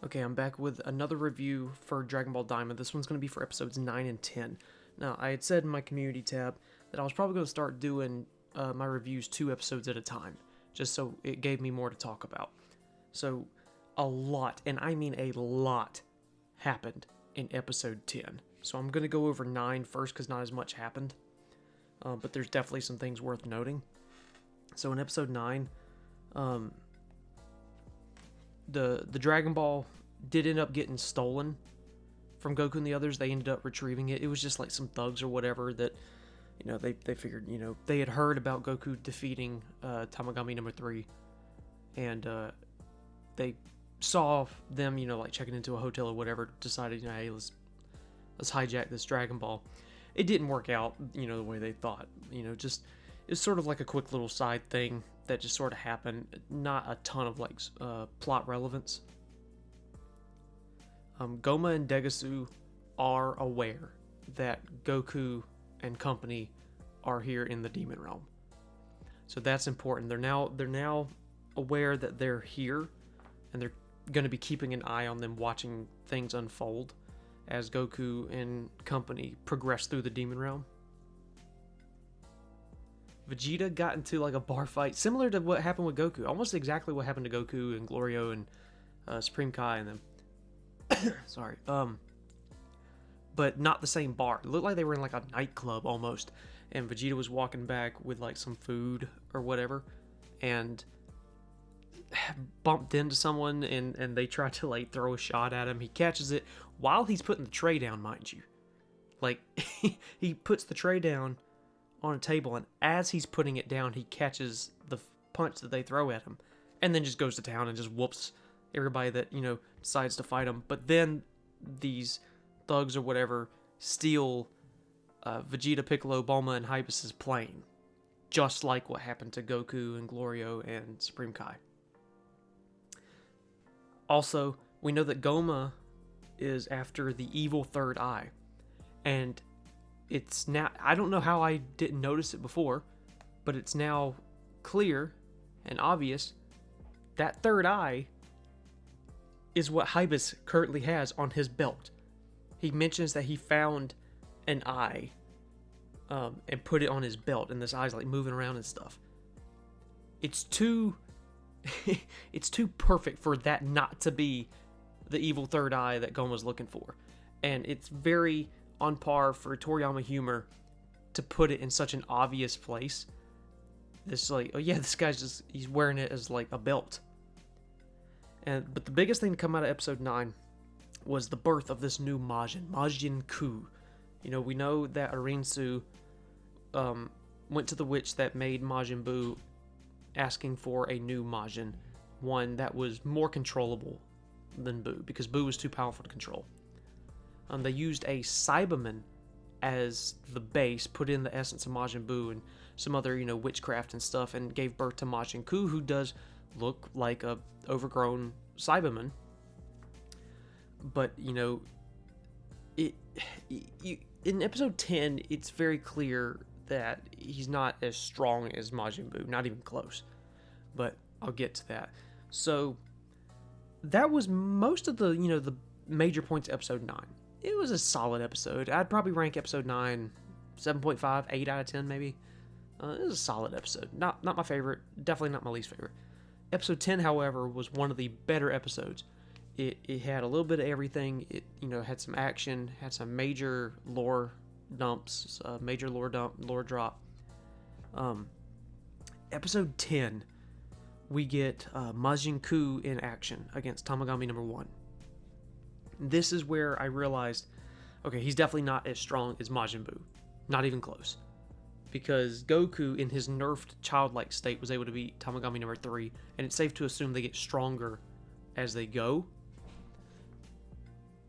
Okay, I'm back with another review for Dragon Ball Daima. This one's going to be for episodes 9 and 10. Now, I had said in my community tab that I was probably going to start doing my reviews 2 episodes at a time, just so it gave me more to talk about. So, a lot, and I mean a lot, happened in episode 10. So I'm going to go over 9 first because not as much happened, but there's definitely some things worth noting. So in episode 9, the Dragon Ball did end up getting stolen from Goku and the others. They ended up retrieving it. It was just like some thugs or whatever that, they figured, they had heard about Goku defeating Tamagami number 3, and they saw them, like checking into a hotel or whatever, decided, hey, let's hijack this Dragon Ball. It didn't work out, the way they thought. Just it's sort of like a quick little side thing that just sort of happened. Not a ton of plot relevance. Goma and Degasu are aware that Goku and company are here in the Demon Realm, so that's important. They're now aware that they're here, and they're going to be keeping an eye on them, watching things unfold as Goku and company progress through the Demon Realm. Vegeta got into like a bar fight similar to what happened with Goku, almost exactly what happened to Goku and Glorio and Supreme Kai and them. Sorry, but not the same bar. It looked like they were in like a nightclub almost, and Vegeta was walking back with like some food or whatever, and bumped into someone, and they tried to like throw a shot at him. He catches it while he's putting the tray down, mind you. Like, he puts the tray down on a table, and as he's putting it down, he catches the punch that they throw at him, and then just goes to town and just whoops everybody that, decides to fight him. But then these thugs or whatever steal Vegeta, Piccolo, Bulma, and Hypus's plane, just like what happened to Goku and Glorio and Supreme Kai. Also, we know that Goma is after the evil third eye, and it's now, I don't know how I didn't notice it before, but it's now clear and obvious that third eye is what Hypus currently has on his belt. He mentions that he found an eye and put it on his belt, and this eye's like moving around and stuff. It's too it's too perfect for that not to be the evil third eye that Gon was looking for. And it's very on par for Toriyama humor to put it in such an obvious place. This like, oh yeah, this guy's just, he's wearing it as like a belt. But the biggest thing to come out of episode 9 was the birth of this new Majin Ku. We know that Arinsu went to the witch that made Majin Buu, asking for a new Majin, one that was more controllable than Buu, because Buu was too powerful to control. They used a Cyberman as the base, put in the essence of Majin Buu and some other, witchcraft and stuff, and gave birth to Majin Ku, who does look like a overgrown Cyberman. But, in episode 10, it's very clear that he's not as strong as Majin Buu, not even close. But I'll get to that. So that was most of the, the major points of episode 9. It was a solid episode. I'd probably rank episode 9 7.5, 8 out of 10 maybe. It was a solid episode. Not my favorite, definitely not my least favorite. Episode 10, however, was one of the better episodes. It had a little bit of everything. It, had some action, had some major lore dumps, major lore drop. Episode 10, we get Majin Ku in action against Tamagami number 1. This is where I realized, okay, he's definitely not as strong as Majin Buu. Not even close. Because Goku, in his nerfed childlike state, was able to beat Tamagami number 3, and it's safe to assume they get stronger as they go.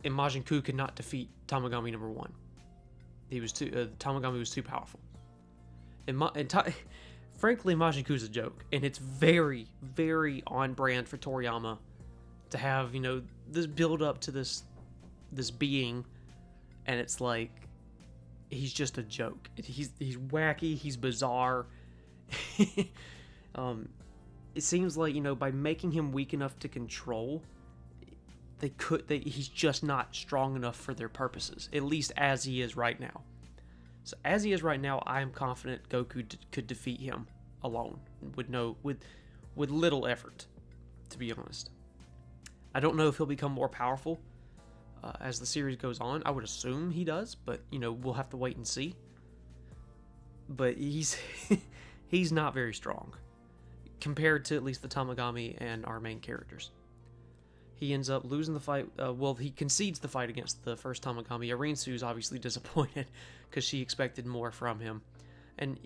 And Majin Ku could not defeat Tamagami number 1. Tamagami was too powerful. Frankly, Majin Ku's a joke, and it's very, very on brand for Toriyama to have, this build up to this being, and it's like, he's just a joke. He's wacky, he's bizarre. It seems like, by making him weak enough to control, he's just not strong enough for their purposes, at least as he is right now. So as he is right now, I am confident Goku could defeat him alone with little effort, to be honest. I don't know if he'll become more powerful as the series goes on. I would assume he does, but we'll have to wait and see. But he's he's not very strong compared to at least the Tamagami and our main characters. He ends up losing the fight. He concedes the fight against the first Tamagami. Arinsu's obviously disappointed because she expected more from him, and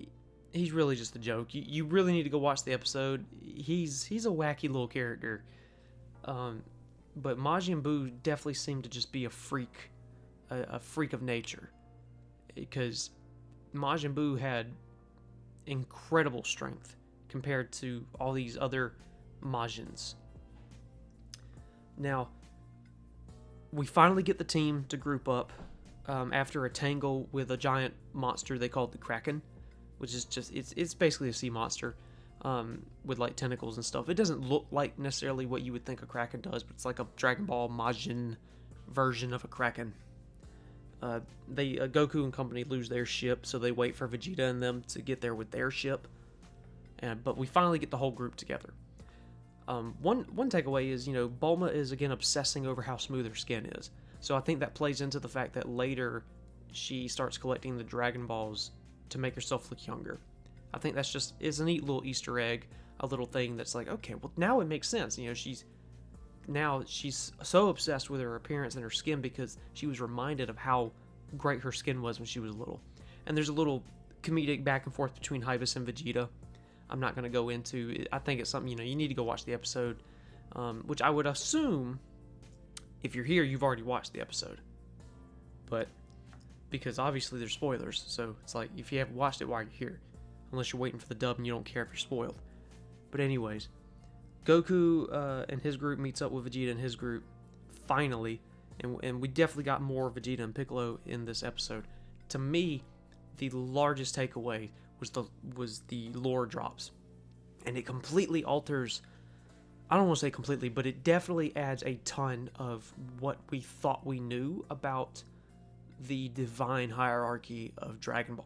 he's really just a joke. You really need to go watch the episode. He's a wacky little character, but Majin Buu definitely seemed to just be a freak of nature, because Majin Buu had incredible strength compared to all these other Majins. Now, we finally get the team to group up after a tangle with a giant monster they called the Kraken, which is just, it's basically a sea monster with like tentacles and stuff. It doesn't look like necessarily what you would think a Kraken does, but it's like a Dragon Ball Majin version of a Kraken. Goku and company lose their ship, so they wait for Vegeta and them to get there with their ship. But we finally get the whole group together. One takeaway is, Bulma is again obsessing over how smooth her skin is. So I think that plays into the fact that later she starts collecting the Dragon Balls to make herself look younger. I think it's a neat little Easter egg, a little thing that's like, okay, well now it makes sense. She's so obsessed with her appearance and her skin because she was reminded of how great her skin was when she was little. And there's a little comedic back and forth between Hyvis and Vegeta. I'm not going to go into. I think it's something, you need to go watch the episode, which I would assume if you're here, you've already watched the episode. But because obviously there's spoilers, so it's like if you haven't watched it, why are you here? Unless you're waiting for the dub and you don't care if you're spoiled. But anyways, Goku and his group meets up with Vegeta and his group finally, and we definitely got more Vegeta and Piccolo in this episode. To me, the largest takeaway was the lore drops, and it completely alters. I don't want to say completely, but it definitely adds a ton of what we thought we knew about the divine hierarchy of Dragon Ball.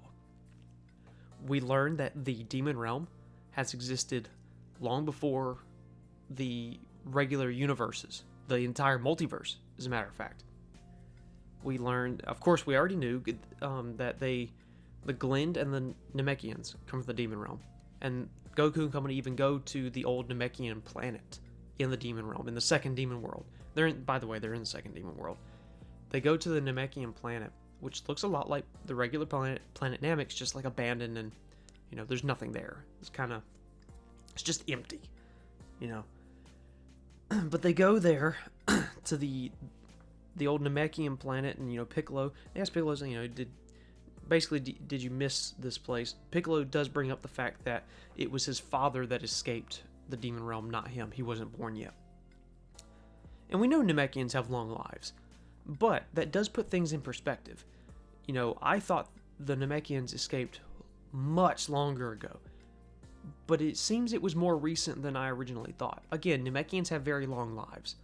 We learned that the Demon Realm has existed long before the regular universes, the entire multiverse, as a matter of fact. We learned, of course, we already knew that the Glend and the Namekians come from the Demon Realm. And Goku and company even go to the old Namekian planet in the Demon Realm, in the second Demon World. By the way, they're in the second Demon World. They go to the Namekian planet, which looks a lot like the regular planet Namek, just like abandoned and, there's nothing there. It's just empty, But they go there to the old Namekian planet, and, Piccolo, they ask Piccolo, did you miss this place? Piccolo does bring up the fact that it was his father that escaped the Demon Realm, not him. He wasn't born yet. And we know Namekians have long lives, but that does put things in perspective. I thought the Namekians escaped much longer ago, but it seems it was more recent than I originally thought. Again, Namekians have very long lives.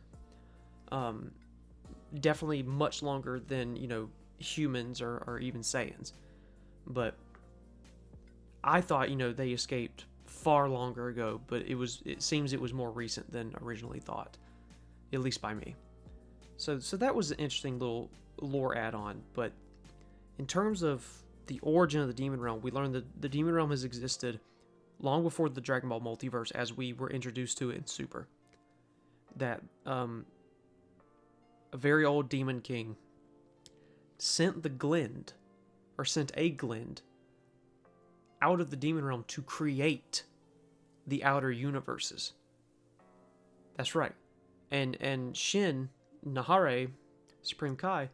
Definitely much longer than, humans or even Saiyans. But I thought, they escaped far longer ago, but it seems it was more recent than originally thought, at least by me. So that was an interesting little lore add-on. But in terms of the origin of the Demon Realm, we learned that the Demon Realm has existed long before the Dragon Ball multiverse, as we were introduced to it in Super. That a very old demon king sent a Glend out of the Demon Realm to create the outer universes. That's right. And Shin Nahare, Supreme Kai,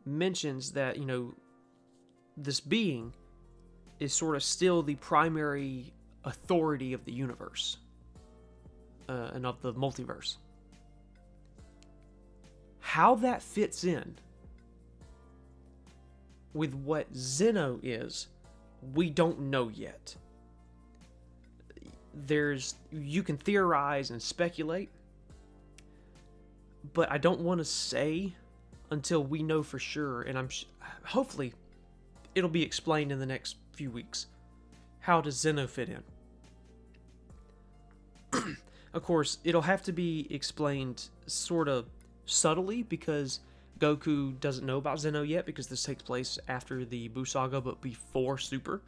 mentions that, this being is sort of still the primary authority of the universe and of the multiverse. How that fits in with what Zeno is, we don't know yet. You can theorize and speculate, but I don't want to say until we know for sure, and hopefully it'll be explained in the next few weeks. How does Zeno fit in? Of course, it'll have to be explained sort of subtly because Goku doesn't know about Zeno yet, because this takes place after the Buu Saga but before Super.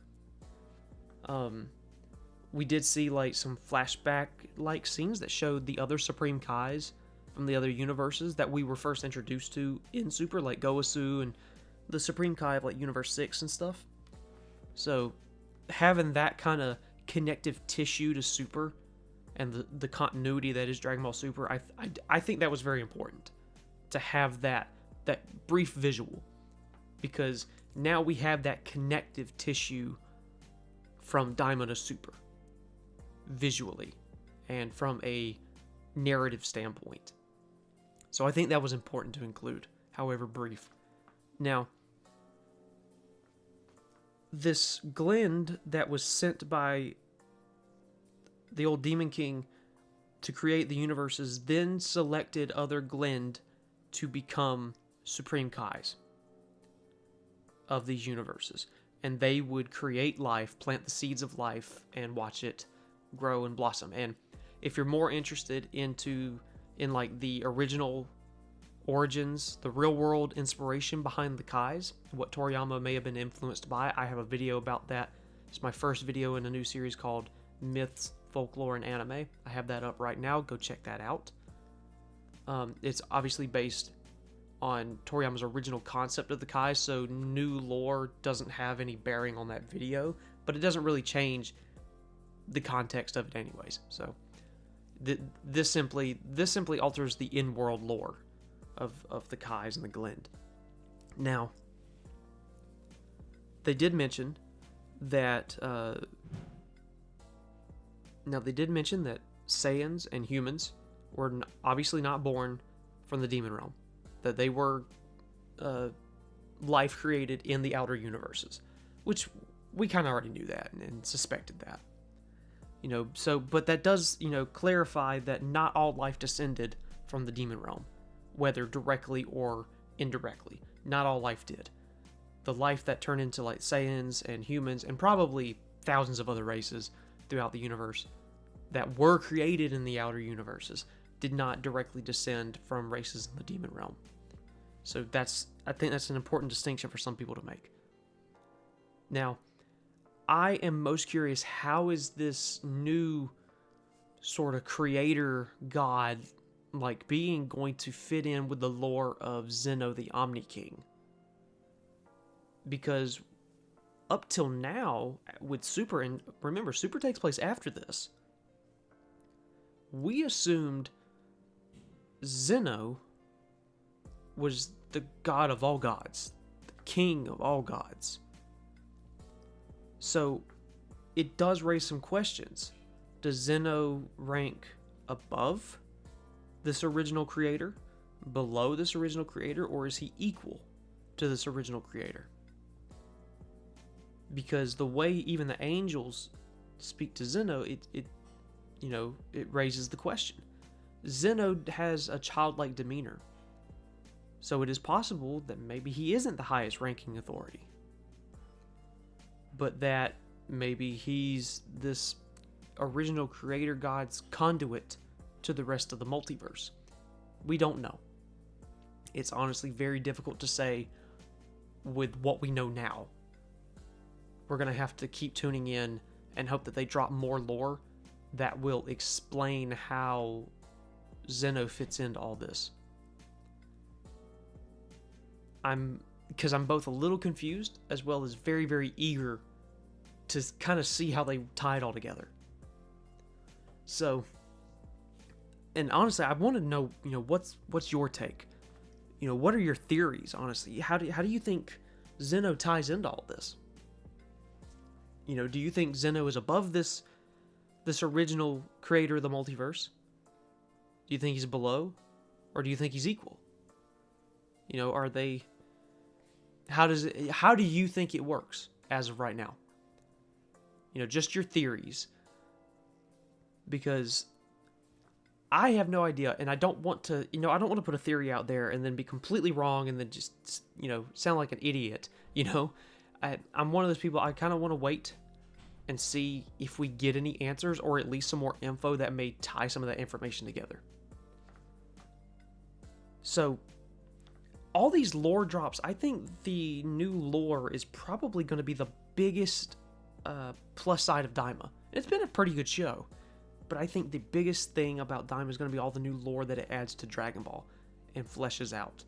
We did see like some flashback like scenes that showed the other Supreme Kais from the other universes that we were first introduced to in Super, like Goasu and the Supreme Kai of like Universe 6 and stuff. So having that kind of connective tissue to Super and the continuity that is Dragon Ball Super, I think that was very important to have that brief visual, because now we have that connective tissue from Daima to Super visually and from a narrative standpoint. So I think that was important to include, however brief. Now, this Glend that was sent by the old Demon King to create the universes then selected other Glend to become Supreme Kais of these universes. And they would create life, plant the seeds of life, and watch it grow and blossom. And if you're more interested in like the original origins, the real world inspiration behind the Kais, what Toriyama may have been influenced by, I have a video about that. It's my first video in a new series called Myths, Folklore, and Anime. I have that up right now. Go check that out. It's obviously based on Toriyama's original concept of the Kais, so new lore doesn't have any bearing on that video, but it doesn't really change the context of it anyways. So this simply alters the in-world lore of the Kais and the Glend. Now, they did mention that Saiyans and humans were obviously not born from the demon realm, that they were life created in the outer universes, which we kind of already knew that and suspected that. But that does, clarify that not all life descended from the demon realm, whether directly or indirectly. Not all life did. The life that turned into like Saiyans and humans and probably thousands of other races throughout the universe that were created in the outer universes did not directly descend from races in the demon realm. So I think that's an important distinction for some people to make. Now, I am most curious, how is this new sort of creator god like being going to fit in with the lore of Zeno the Omni King? Because up till now with Super, and remember Super takes place after this, we assumed Zeno was the god of all gods, the king of all gods. So it does raise some questions. Does Zeno rank above this original creator, below this original creator, or is he equal to this original creator? Because the way even the angels speak to Zeno, it raises the question. Zeno has a childlike demeanor, so it is possible that maybe he isn't the highest ranking authority, but that maybe he's this original creator god's conduit to the rest of the multiverse. We don't know. It's honestly very difficult to say with what we know now. We're going to have to keep tuning in and hope that they drop more lore that will explain how Zeno fits into all this. Because I'm both a little confused as well as very, very eager to kind of see how they tie it all together. So, and honestly, I want to know, what's your take? What are your theories, honestly? How do you think Zeno ties into all this? Do you think Zeno is above this original creator of the multiverse? Do you think he's below? Or do you think he's equal? Are they... How do you think it works as of right now? Just your theories. Because I have no idea, and I don't want to, I don't want to put a theory out there and then be completely wrong and then just, sound like an idiot, I'm one of those people, I kind of want to wait and see if we get any answers or at least some more info that may tie some of that information together. So, all these lore drops, I think the new lore is probably going to be the biggest plus side of Daima. It's been a pretty good show, but I think the biggest thing about Daima is going to be all the new lore that it adds to Dragon Ball and fleshes out.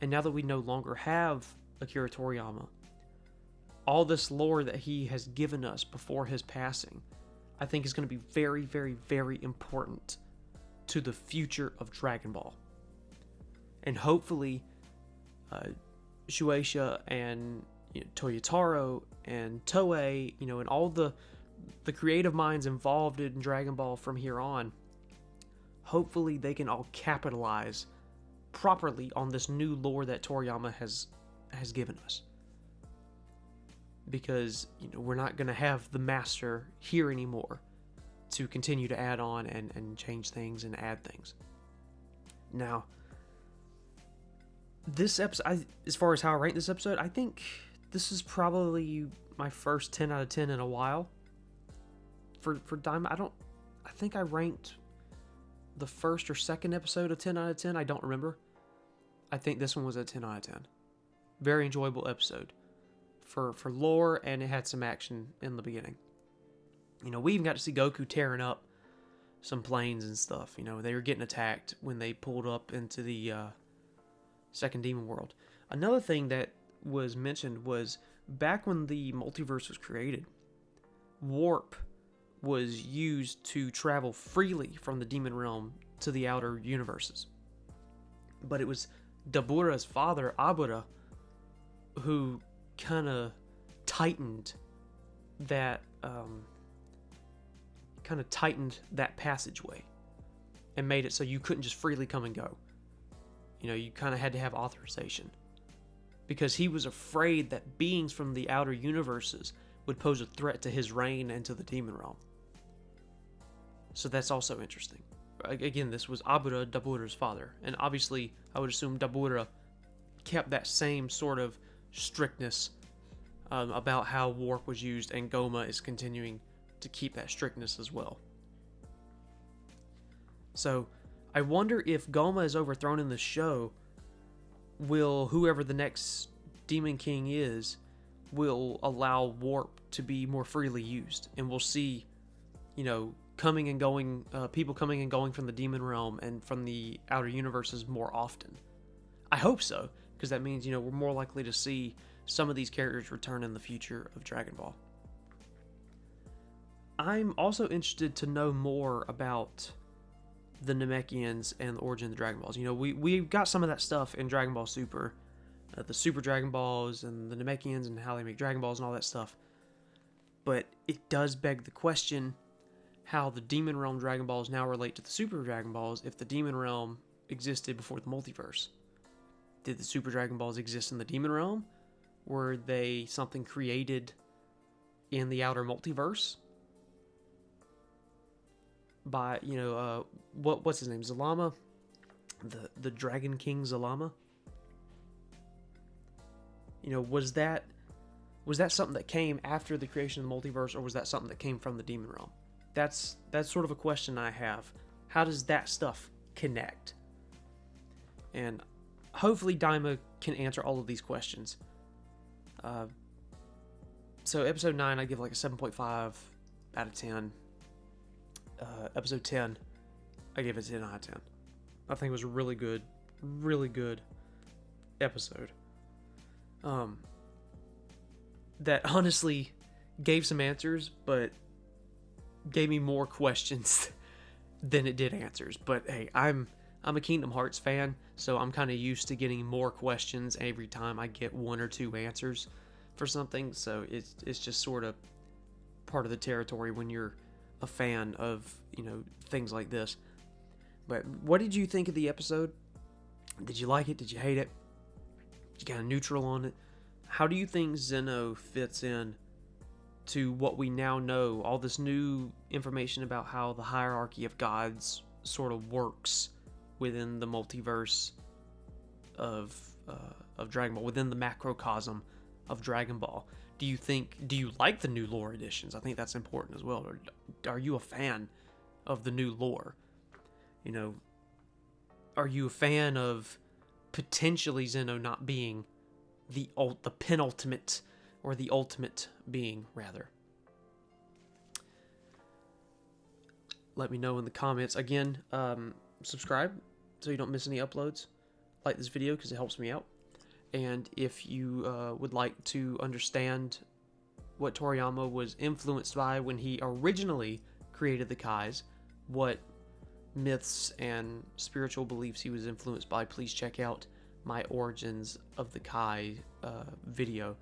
And now that we no longer have Akira Toriyama, all this lore that he has given us before his passing, I think is going to be very, very, very important to the future of Dragon Ball. And hopefully, Shueisha and Toyotaro and Toei, and all the creative minds involved in Dragon Ball from here on, hopefully they can all capitalize properly on this new lore that Toriyama has given us. Because we're not going to have the master here anymore to continue to add on and change things and add things. Now, this episode, as far as how I rank this episode, I think this is probably my first 10 out of 10 in a while. For Daima, I think I ranked the first or second episode a 10 out of 10. I don't remember. I think this one was a 10 out of 10. Very enjoyable episode for lore, and it had some action in the beginning. We even got to see Goku tearing up some planes and stuff. They were getting attacked when they pulled up into the second demon world. Another thing that was mentioned was back when the multiverse was created, warp was used to travel freely from the demon realm to the outer universes. But it was Dabura's father, Abura, who kind of tightened that passageway and made it so you couldn't just freely come and go. You kind of had to have authorization, because he was afraid that beings from the outer universes would pose a threat to his reign and to the demon realm. So that's also interesting. Again, this was Abura, Dabura's father, and obviously I would assume Dabura kept that same sort of strictness about how warp was used, and Goma is continuing to keep that strictness as well. So I wonder if Goma is overthrown in the show, will whoever the next Demon King is, will allow warp to be more freely used, and we'll see, coming and going, people coming and going from the demon realm and from the outer universes more often. I hope so, because that means, we're more likely to see some of these characters return in the future of Dragon Ball. I'm also interested to know more about the Namekians and the origin of the Dragon Balls. We got some of that stuff in Dragon Ball Super, the Super Dragon Balls and the Namekians and how they make Dragon Balls and all that stuff. But it does beg the question how the Demon Realm Dragon Balls now relate to the Super Dragon Balls if the Demon Realm existed before the multiverse. Did the Super Dragon Balls exist in the Demon Realm? Were they something created in the outer multiverse by, what's his name? Zalama? The Dragon King Zalama? Was that something that came after the creation of the multiverse, or was that something that came from the Demon Realm? That's sort of a question I have. How does that stuff connect? And hopefully Daima can answer all of these questions. So episode 9, I give like a 7.5 out of 10. Episode 10, I give it 10 out of 10. I think it was a really good episode. That honestly gave some answers, but gave me more questions than it did answers. But hey, I'm a Kingdom Hearts fan, so I'm kind of used to getting more questions every time I get one or two answers for something. So it's just sort of part of the territory when you're a fan of, things like this. But what did you think of the episode? Did you like it? Did you hate it? Did you kind of neutral on it? How do you think Zeno fits in to what we now know, all this new information about how the hierarchy of gods sort of works within the multiverse of Dragon Ball, within the macrocosm of Dragon Ball. Do you like the new lore additions? I think that's important as well. Or are you a fan of the new lore? You know, are you a fan of potentially Zeno not being the penultimate, or the ultimate being, rather? Let me know in the comments. Again, subscribe so you don't miss any uploads. Like this video because it helps me out. And if you would like to understand what Toriyama was influenced by when he originally created the Kais, what myths and spiritual beliefs he was influenced by, please check out my Origins of the Kai video.